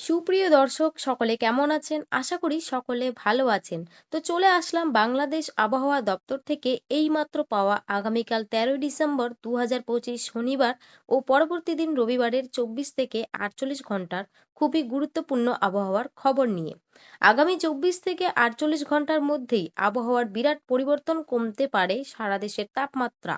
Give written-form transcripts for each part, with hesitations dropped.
সুপ্রিয় দর্শক সকলে কেমন আছেন? আশা করি সকলে ভালো আছেন। তো চলে আসলাম বাংলাদেশ আবহাওয়া দপ্তর থেকে এইমাত্র পাওয়া আগামীকাল ১৩ই ডিসেম্বর ২০২৫ শনিবার ও পরবর্তী দিন রবিবারের ২৪ থেকে ৪৮ ঘন্টার খুবই গুরুত্বপূর্ণ আবহাওয়ার খবর নিয়ে। আগামী ২৪ থেকে ৪৮ ঘন্টার মধ্যেই আবহাওয়ার বিরাট পরিবর্তন কমতে পারে সারা দেশের তাপমাত্রা।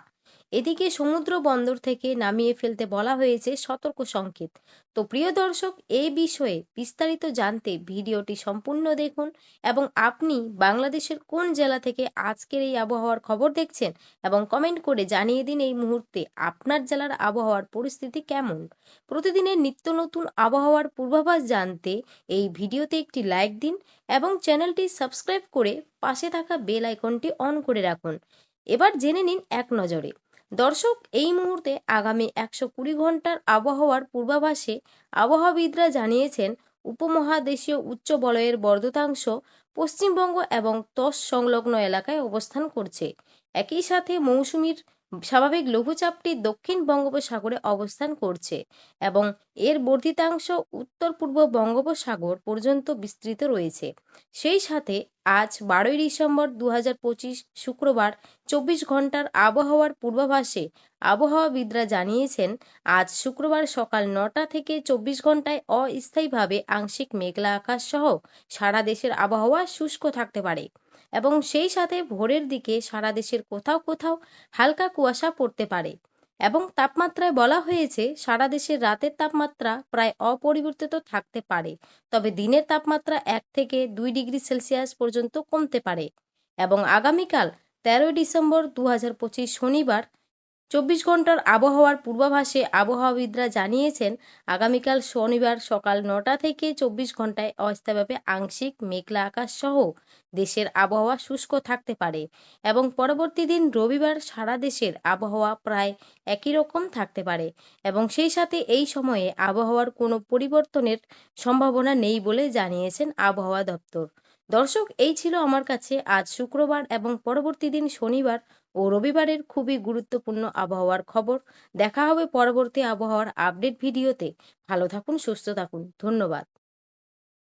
এদিকে সমুদ্র বন্দর থেকে নামিয়ে ফেলতে বলা হয়েছে সতর্ক সংকেত। তো প্রিয় দর্শক, এই বিষয়ে বিস্তারিত জানতে ভিডিওটি সম্পূর্ণ দেখুন এবং আপনি বাংলাদেশের কোন জেলা থেকে আজকের এই আবহাওয়ার খবর দেখছেন এবং কমেন্ট করে জানিয়ে দিন এই মুহূর্তে আপনার জেলার আবহাওয়ার পরিস্থিতি কেমন। প্রতিদিনের নিত্য নতুন আবহাওয়ার পূর্বাভাস জানতে এই ভিডিওতে একটি লাইক দিন এবং চ্যানেলটি সাবস্ক্রাইব করে পাশে থাকা বেল আইকনটি অন করে রাখুন। এবার জেনে নিন এক নজরে। দর্শক, এই মুহূর্তে আগামী ১২০ ঘন্টার আবহাওয়ার পূর্বাভাসে আবহাওয়াবিদরা জানিয়েছেন উপমহাদেশীয় উচ্চ বলয়ের বর্ধিতাংশ পশ্চিমবঙ্গ এবং সংলগ্ন এলাকায় অবস্থান করছে। একই সাথে মৌসুমীর স্বাভাবিক লঘুচাপটি দক্ষিণ বঙ্গোপসাগরে অবস্থান করছে এবং এর বর্ধিতাংশ উত্তর পূর্ব বঙ্গোপসাগর পর্যন্ত বিস্তৃত রয়েছে। সেই সাথে আজ ১২ই ডিসেম্বর ২০২৫ শুক্রবার ২৪ ঘন্টার আবহাওয়ার পূর্বাভাসে আবহাওয়াবিদরা জানিয়েছেন আজ শুক্রবার সকাল ৯টা থেকে ২৪ ঘন্টায় অস্থায়ীভাবে আংশিক মেঘলা আকাশ সহ সারা দেশের আবহাওয়া শুষ্ক থাকতে পারে এবং সেই সাথে ভোরের দিকে সারা দেশের কোথাও কোথাও হালকা কুয়াশা পড়তে পারে এবং তাপমাত্রায় বলা হয়েছে সারা দেশের রাতের তাপমাত্রা প্রায় অপরিবর্তিত থাকতে পারে, তবে দিনের তাপমাত্রা ১ থেকে ২ ডিগ্রি সেলসিয়াস পর্যন্ত কমতে পারে। এবং আগামীকাল ১৩ই ডিসেম্বর ২০২৫ শনিবার ২৪ ঘন্টার আবহাওয়ার পূর্বাভাসে আবহাওয়াবিদরা জানিয়েছেন আগামীকাল শনিবার সকাল ৯টা থেকে ২৪ ঘন্টায় অস্থায়ীভাবে আংশিক মেঘলা আকাশ সহ দেশের আবহাওয়া শুষ্ক থাকতে পারে এবং পরবর্তী দিন রবিবার সারা দেশের আবহাওয়া প্রায় একই রকম থাকতে পারে এবং সেই সাথে এই সময়ে আবহাওয়ার কোনো পরিবর্তনের সম্ভাবনা নেই বলে জানিয়েছেন আবহাওয়া দপ্তর। দর্শক, এই ছিল আমার কাছে আজ শুক্রবার এবং পরবর্তী দিন শনিবার ও রবিবারের খুবই গুরুত্বপূর্ণ আবহাওয়ার খবর। দেখা হবে পরবর্তী আবহাওয়ার আপডেট ভিডিওতে। ভালো থাকুন, সুস্থ থাকুন। ধন্যবাদ।